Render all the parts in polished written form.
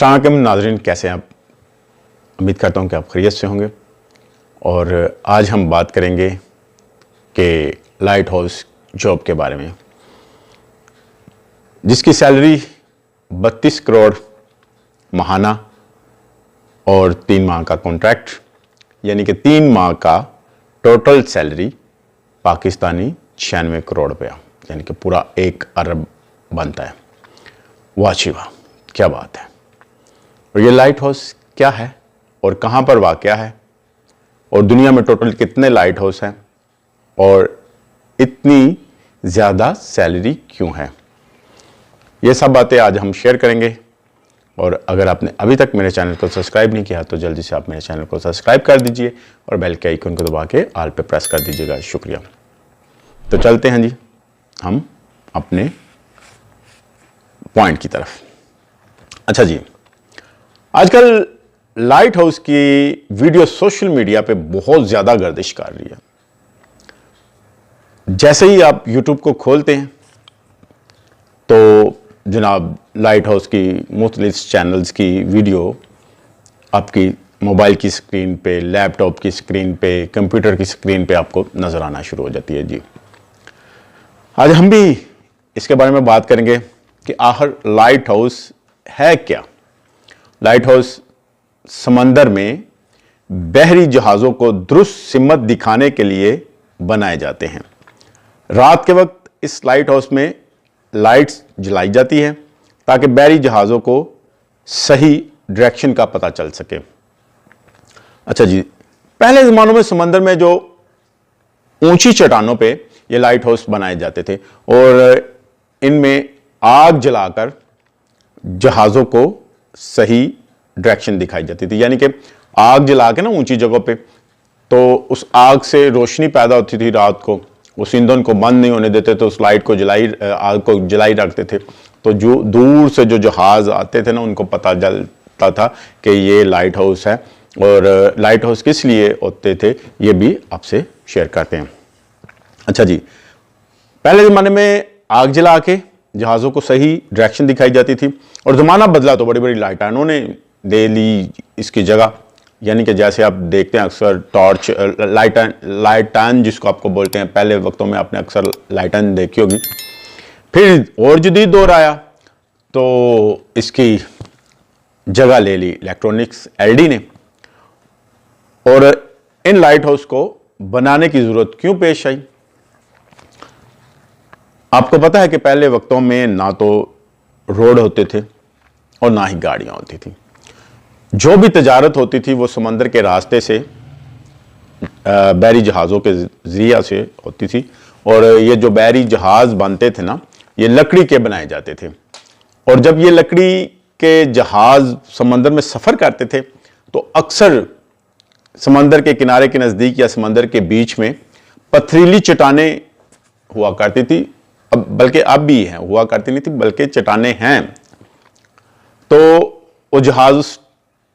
अस्सलाम नाज़रीन, कैसे हैं आप? उम्मीद करता हूं कि आप खैरियत से होंगे। और आज हम बात करेंगे कि लाइट हाउस जॉब के बारे में, जिसकी सैलरी 32 करोड़ माहाना और 3 माह का कॉन्ट्रैक्ट, यानी कि 3 माह का टोटल सैलरी पाकिस्तानी 96 करोड़ रुपया, यानी कि पूरा 1 अरब बनता है। वाह जी वाह, क्या बात है। और ये लाइट हाउस क्या है और कहाँ पर वाक़या है, और दुनिया में टोटल कितने लाइट हाउस हैं, और इतनी ज़्यादा सैलरी क्यों है, ये सब बातें आज हम शेयर करेंगे। और अगर आपने अभी तक मेरे चैनल को सब्सक्राइब नहीं किया तो जल्दी से आप मेरे चैनल को सब्सक्राइब कर दीजिए और बेल के आइकन को दबा के ऑल पे प्रेस कर दीजिएगा। शुक्रिया। तो चलते हैं जी हम अपने पॉइंट की तरफ। अच्छा जी, आजकल लाइट हाउस की वीडियो सोशल मीडिया पे बहुत ज़्यादा गर्दिश कर रही है। जैसे ही आप यूट्यूब को खोलते हैं तो जनाब लाइट हाउस की मुख्तलिफ चैनल्स की वीडियो आपकी मोबाइल की स्क्रीन पे, लैपटॉप की स्क्रीन पे, कंप्यूटर की स्क्रीन पे आपको नज़र आना शुरू हो जाती है जी। आज हम भी इसके बारे में बात करेंगे कि आखिर लाइट हाउस है क्या। लाइट हाउस समंदर में बहरी जहाज़ों को दुरुस्त सिमत दिखाने के लिए बनाए जाते हैं। रात के वक्त इस लाइट हाउस में लाइट्स जलाई जाती हैं ताकि बहरी जहाज़ों को सही डायरेक्शन का पता चल सके। अच्छा जी, पहले ज़मानों में समंदर में जो ऊंची चट्टानों पे ये लाइट हाउस बनाए जाते थे और इनमें आग जलाकर जहाज़ों को सही डायरेक्शन दिखाई जाती थी। यानी कि आग जला के ना ऊंची जगहों पे, तो उस आग से रोशनी पैदा होती थी रात को, उस ईंधन को बंद नहीं होने देते, तो उस लाइट को आग को जलाई रखते थे। तो जो दूर से जो जहाज़ आते थे ना, उनको पता चलता था कि ये लाइट हाउस है। और लाइट हाउस किस लिए होते थे ये भी आपसे शेयर करते हैं। अच्छा जी, पहले ज़माने में आग जला के जहाज़ों को सही डायरेक्शन दिखाई जाती थी, और ज़माना बदला तो बड़ी बड़ी लाइटानों ने दे ली इसकी जगह। यानी कि जैसे आप देखते हैं अक्सर टॉर्च लाइटान जिसको आपको बोलते हैं, पहले वक्तों में आपने अक्सर लाइटान देखी होगी। फिर और जदीद दौर आया तो इसकी जगह ले ली इलेक्ट्रॉनिक्स एलडी ने। और इन लाइट हाउस को बनाने की ज़रूरत क्यों पेश आई? आपको पता है कि पहले वक्तों में ना तो रोड होते थे और ना ही गाड़ियां होती थी। जो भी तजारत होती थी वो समंदर के रास्ते से बहरी जहाज़ों के ज़रिया से होती थी। और ये जो बहरी जहाज़ बनते थे ना, ये लकड़ी के बनाए जाते थे। और जब ये लकड़ी के जहाज़ समंदर में सफ़र करते थे तो अक्सर समंदर के किनारे के नज़दीक या समंदर के बीच में पथरीली चट्टानें हुआ करती थी। अब बल्कि अब भी हैं, हुआ करती नहीं थी बल्कि चट्टानें हैं। तो वो जहाज़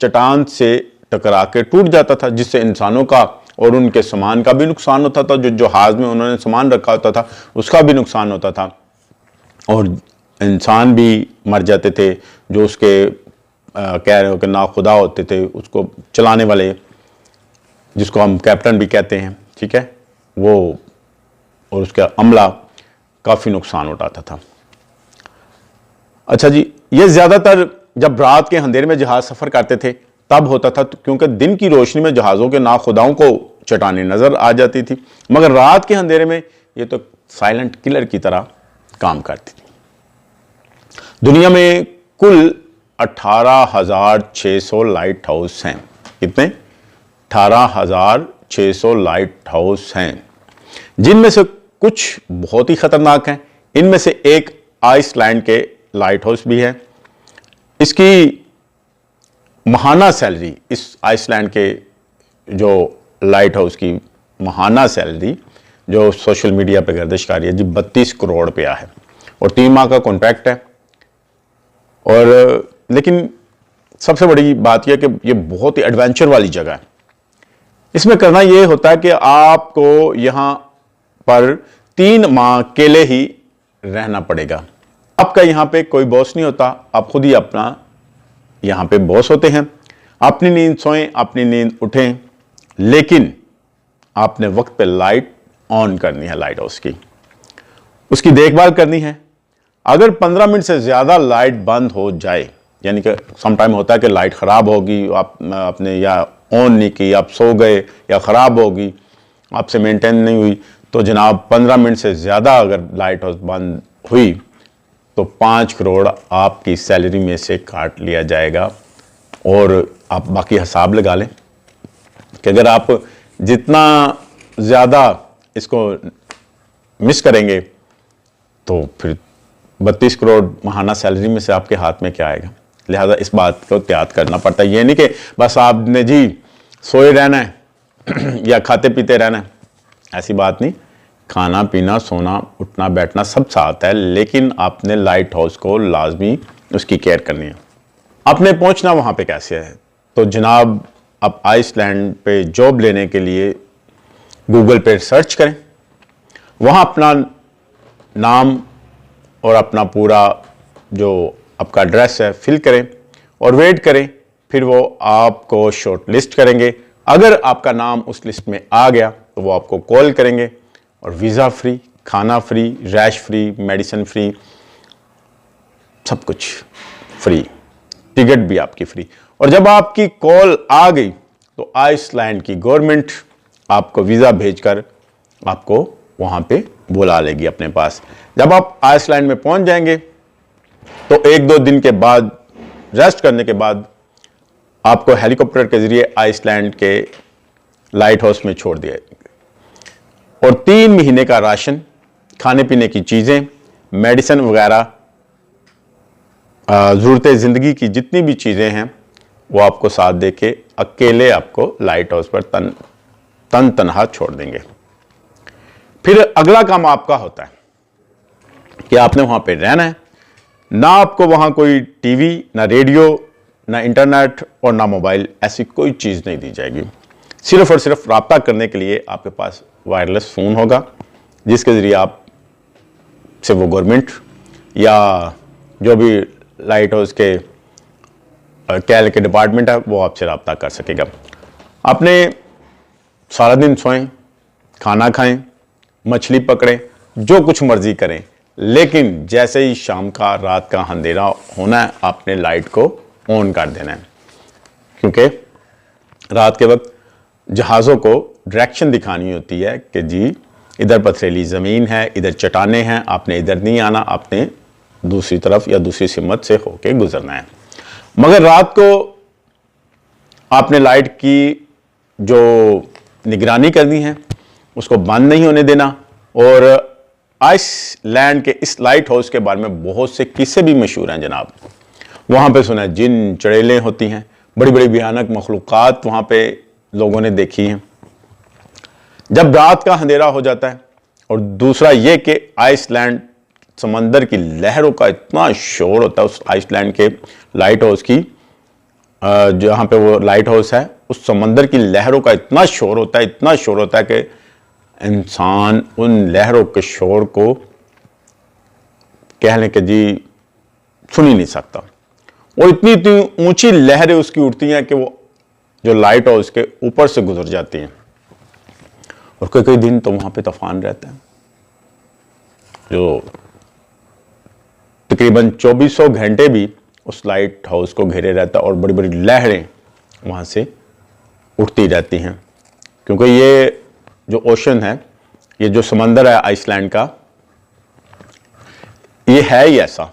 चट्टान से टकरा के टूट जाता था, जिससे इंसानों का और उनके सामान का भी नुकसान होता था। जो जहाज़ में उन्होंने सामान रखा होता था उसका भी नुकसान होता था, और इंसान भी मर जाते थे जो उसके कह रहे हो कि नाखुदा होते थे, उसको चलाने वाले जिसको हम कैप्टन भी कहते हैं, ठीक है, वो और उसका अमला काफ़ी नुकसान उठाता था। अच्छा जी, ये ज़्यादातर जब रात के अंधेरे में जहाज़ सफ़र करते थे तब होता था, क्योंकि दिन की रोशनी में जहाज़ों के नाखुदाओं को चट्टानें नज़र आ जाती थी, मगर रात के अंधेरे में ये तो साइलेंट किलर की तरह काम करती थी। दुनिया में कुल 18,600 लाइट हाउस हैं। कितने? 18,600 लाइट हाउस हैं, जिनमें से कुछ बहुत ही खतरनाक हैं। इनमें से एक आइसलैंड के लाइट हाउस भी है। इसकी माहाना सैलरी, इस आइसलैंड के जो लाइट हाउस की माहाना सैलरी जो सोशल मीडिया पे गर्दिश कर रही है जी, 32 करोड़ रुपया है, और 3 माह का कॉन्ट्रैक्ट है। और लेकिन सबसे बड़ी बात यह कि ये बहुत ही एडवेंचर वाली जगह है। इसमें करना यह होता है कि आपको यहां पर 3 माह अकेले ही रहना पड़ेगा। आपका यहां पे कोई बॉस नहीं होता, आप खुद ही अपना यहाँ पे बॉस होते हैं। अपनी नींद सोएं, अपनी नींद उठें, लेकिन आपने वक्त पे लाइट ऑन करनी है, लाइट हाउस की, उसकी देखभाल करनी है। अगर 15 मिनट से ज़्यादा लाइट बंद हो जाए, यानी कि समटाइम होता है कि लाइट ख़राब होगी, आपने या ऑन नहीं की, आप सो गए या ख़राब होगी, आपसे मेंटेन नहीं हुई, तो जनाब 15 मिनट से ज़्यादा अगर लाइट हाउस बंद हुई तो 5 करोड़ आपकी सैलरी में से काट लिया जाएगा। और आप बाकी हिसाब लगा लें कि अगर आप जितना ज़्यादा इसको मिस करेंगे तो फिर 32 करोड़ माहाना सैलरी में से आपके हाथ में क्या आएगा। लिहाजा इस बात को त्याग करना पड़ता है। ये नहीं कि बस आपने जी सोए रहना है या खाते पीते रहना है, ऐसी बात नहीं। खाना पीना, सोना, उठना बैठना सब साथ है, लेकिन आपने लाइट हाउस को लाजमी उसकी केयर करनी है। आपने पहुंचना वहाँ पे कैसे है, तो जनाब आप आइसलैंड पे जॉब लेने के लिए गूगल पे सर्च करें, वहाँ अपना नाम और अपना पूरा जो आपका एड्रेस है फिल करें और वेट करें, फिर वो आपको शॉर्ट लिस्ट करेंगे। अगर आपका नाम उस लिस्ट में आ गया तो वो आपको कॉल करेंगे और वीज़ा फ्री, खाना free, rash free, medicine free, सब कुछ फ्री, टिकट भी आपकी फ्री। और जब आपकी कॉल आ गई तो आइसलैंड की गवर्नमेंट आपको वीज़ा भेजकर आपको वहाँ पे बुला लेगी अपने पास। जब आप आइसलैंड में पहुँच जाएंगे तो 1-2 दिन के बाद, रेस्ट करने के बाद, आपको हेलीकॉप्टर के ज़रिए आइसलैंड के लाइट हाउस में छोड़ दिया और 3 महीने का राशन, खाने पीने की चीज़ें, मेडिसिन वगैरह, ज़रूरतें ज़िंदगी की जितनी भी चीज़ें हैं वो आपको साथ दे के अकेले आपको लाइट हाउस पर तनहा छोड़ देंगे। फिर अगला काम आपका होता है कि आपने वहाँ पे रहना है। ना आपको वहाँ कोई टीवी, ना रेडियो, ना इंटरनेट और ना मोबाइल, ऐसी कोई चीज़ नहीं दी जाएगी। सिर्फ और सिर्फ रब्ता करने के लिए आपके पास वायरलेस फ़ोन होगा, जिसके ज़रिए आप से वो गवर्नमेंट या जो भी लाइट हाउस के कैल के डिपार्टमेंट है वो आपसे रब्ता कर सकेगा। आपने सारा दिन सोएं, खाना खाएं, मछली पकड़ें, जो कुछ मर्जी करें, लेकिन जैसे ही शाम का, रात का अंधेरा होना है, आपने लाइट को ऑन कर देना है, क्योंकि रात के वक्त जहाज़ों को डायरेक्शन दिखानी होती है कि जी इधर पथरीली ज़मीन है, इधर चट्टानें हैं, आपने इधर नहीं आना, आपने दूसरी तरफ या दूसरी सिमत से होके गुजरना है। मगर रात को आपने लाइट की जो निगरानी करनी है उसको बंद नहीं होने देना। और आइसलैंड के इस लाइट हाउस के बारे में बहुत से किस्से भी मशहूर हैं जनाब। वहाँ पे सुना है जिन चड़ेलें होती हैं, बड़ी बड़ी भयानक मखलूक़ात वहाँ पे लोगों ने देखी हैं जब रात का अंधेरा हो जाता है। और दूसरा ये कि आइसलैंड समंदर की लहरों का इतना शोर होता है उस आइसलैंड के लाइट हाउस की, जहाँ पे वो लाइट हाउस है, उस समंदर की लहरों का इतना शोर होता है, इतना शोर होता है कि इंसान उन लहरों के शोर को कह लें कि जी सुन ही नहीं सकता। और इतनी इतनी ऊंची लहरें उसकी उठती हैं कि वो जो लाइट हाउस के ऊपर से गुजर जाती हैं। और कई कई दिन तो वहाँ पे तूफान रहता है जो तकरीबन 2400 घंटे भी उस लाइट हाउस को घेरे रहता है और बड़ी बड़ी लहरें वहाँ से उठती रहती हैं, क्योंकि ये जो ओशन है, ये जो समंदर है आइसलैंड का, ये है ही ऐसा।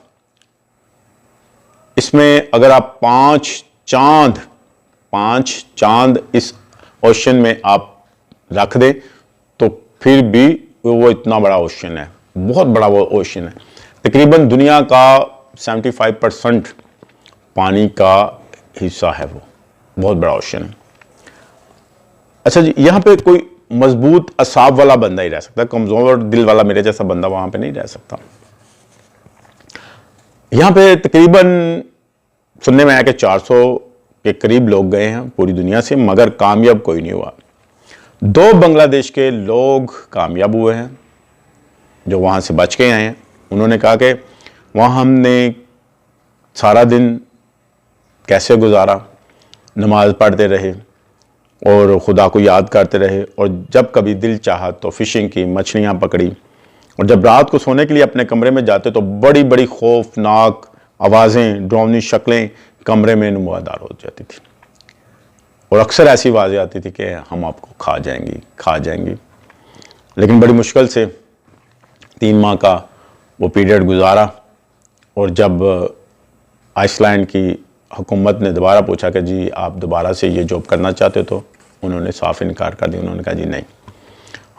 इसमें अगर आप 5 चांद इस ओशन में आप रख दें तो फिर भी वो इतना बड़ा ओशन है, बहुत बड़ा वो ओशन है। तकरीबन दुनिया का 75% पानी का हिस्सा है, वो बहुत बड़ा ओशन है। अच्छा जी, यहाँ पे कोई मजबूत असाब वाला बंदा ही रह सकता है, कमजोर दिल वाला मेरे जैसा बंदा वहां पे नहीं रह सकता। यहाँ पे तकरीबन सुनने में आया कि 400 के करीब लोग गए हैं पूरी दुनिया से, मगर कामयाब कोई नहीं हुआ। 2 बांग्लादेश के लोग कामयाब हुए हैं जो वहाँ से बच के आए हैं। उन्होंने कहा कि वहाँ हमने सारा दिन कैसे गुजारा, नमाज पढ़ते रहे और खुदा को याद करते रहे, और जब कभी दिल चाहा तो फ़िशिंग की, मछलियाँ पकड़ी, और जब रात को सोने के लिए अपने कमरे में जाते तो बड़ी बड़ी खौफनाक आवाज़ें, डरावनी शक्लें कमरे में नुमादार हो जाती थी, और अक्सर ऐसी आवाज़ें आती थी कि हम आपको खा जाएंगी। लेकिन बड़ी मुश्किल से 3 माह का वो पीरियड गुजारा, और जब आइसलैंड की हुकूमत ने दोबारा पूछा कि जी आप दोबारा से ये जॉब करना चाहते हो, तो उन्होंने साफ इनकार कर दिया। उन्होंने कहा जी नहीं,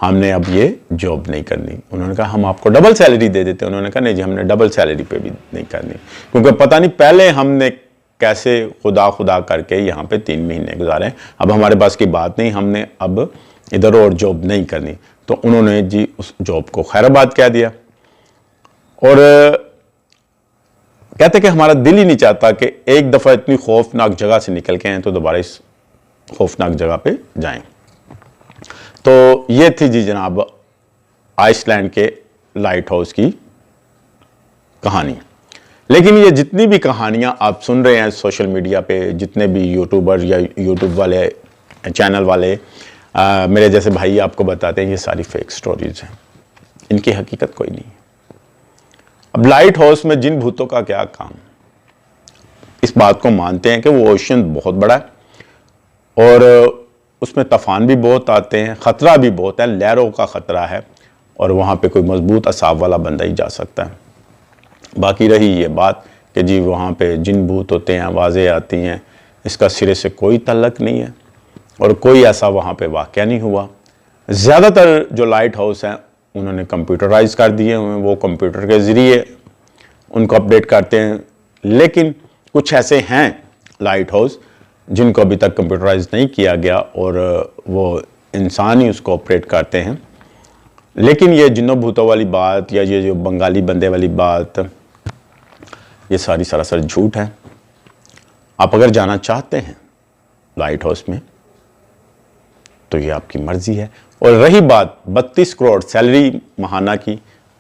हमने अब ये जॉब नहीं करनी। उन्होंने कहा हम आपको डबल सैलरी दे देते हैं। उन्होंने कहा नहीं जी, हमने डबल सैलरी पे भी नहीं करनी, क्योंकि पता नहीं पहले हमने कैसे खुदा करके यहाँ पे 3 महीने गुजारे, अब हमारे पास की बात नहीं, हमने अब इधर और जॉब नहीं करनी। तो उन्होंने जी उस जॉब को खैराबाद कह दिया, और कहते कि हमारा दिल ही नहीं चाहता कि एक दफ़ा इतनी खौफनाक जगह से निकल के आए तो दोबारा इस खौफनाक जगह पे जाएं। तो ये थी जी जनाब आइसलैंड के लाइट हाउस की कहानी। लेकिन ये जितनी भी कहानियाँ आप सुन रहे हैं सोशल मीडिया पे, जितने भी यूट्यूबर या यूट्यूब वाले चैनल वाले मेरे जैसे भाई आपको बताते हैं, ये सारी फेक स्टोरीज हैं, इनकी हकीकत कोई नहीं है। अब लाइट हाउस में जिन भूतों का क्या काम, इस बात को मानते हैं कि वो ओशन बहुत बड़ा है और उसमें तूफान भी बहुत आते हैं, ख़तरा भी बहुत है, लहरों का ख़तरा है, और वहाँ पे कोई मजबूत असाब वाला बंदा ही जा सकता है। बाकी रही ये बात कि जी वहाँ पे जिन भूत होते हैं, आवाज़ें आती हैं, इसका सिरे से कोई तल्लक नहीं है और कोई ऐसा वहाँ पे वाक़या नहीं हुआ। ज़्यादातर जो लाइट हाउस हैं उन्होंने कंप्यूटराइज कर दिए हुए हैं, वो कंप्यूटर के ज़रिए उनको अपडेट करते हैं। लेकिन कुछ ऐसे हैं लाइट हाउस जिनको अभी तक कंप्यूटराइज नहीं किया गया और वो इंसान ही उसको ऑपरेट करते हैं। लेकिन ये जिन्नों भूतों वाली बात या ये जो बंगाली बंदे वाली बात, ये सारी सरासर झूठ है। आप अगर जाना चाहते हैं लाइट हाउस में तो ये आपकी मर्जी है। और रही बात 32 करोड़ सैलरी महाना की,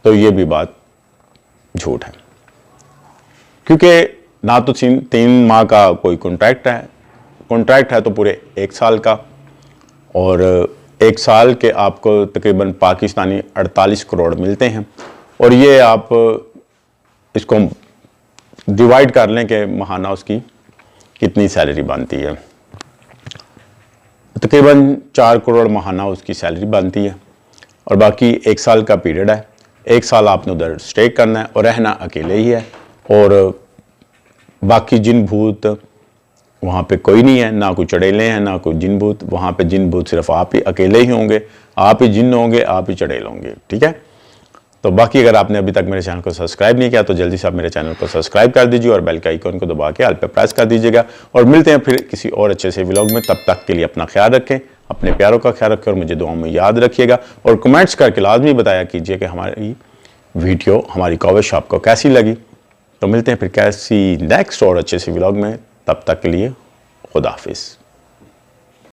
तो ये भी बात झूठ है, क्योंकि ना तो 3 माह का कोई कॉन्ट्रैक्ट है तो पूरे 1 साल का, और 1 साल के आपको तकरीबन पाकिस्तानी 48 करोड़ मिलते हैं। और ये आप इसको डिवाइड कर लें कि महाना उसकी कितनी सैलरी बनती है, तकरीबन 4 करोड़ महाना उसकी सैलरी बनती है। और बाकी 1 साल का पीरियड है, 1 साल आपने उधर स्टे करना है और रहना अकेले ही है, और बाकी जिन भूत वहाँ पे कोई नहीं है, ना कोई चड़ेले हैं ना कोई जिन भूत। वहाँ पे जिन भूत सिर्फ आप ही अकेले ही होंगे, आप ही जिन होंगे, आप ही चड़ेल होंगे, ठीक है। तो बाकी अगर आपने अभी तक मेरे चैनल को सब्सक्राइब नहीं किया तो जल्दी से आप मेरे चैनल को सब्सक्राइब कर दीजिए और बेल का आइकन को दबा के ऑल पे प्रेस कर दीजिएगा। और मिलते हैं फिर किसी और अच्छे से व्लॉग में। तब तक के लिए अपना ख्याल रखें, अपने प्यारों का ख्याल रखें और मुझे दुआओं में याद रखिएगा। और कमेंट्स करके लाजमी बताया कीजिए कि हमारी वीडियो, हमारी कवरेज आपको कैसी लगी। तो मिलते हैं फिर कैसी नेक्स्ट और अच्छे से व्लॉग में। तब तक के लिए खुदा हाफिज़।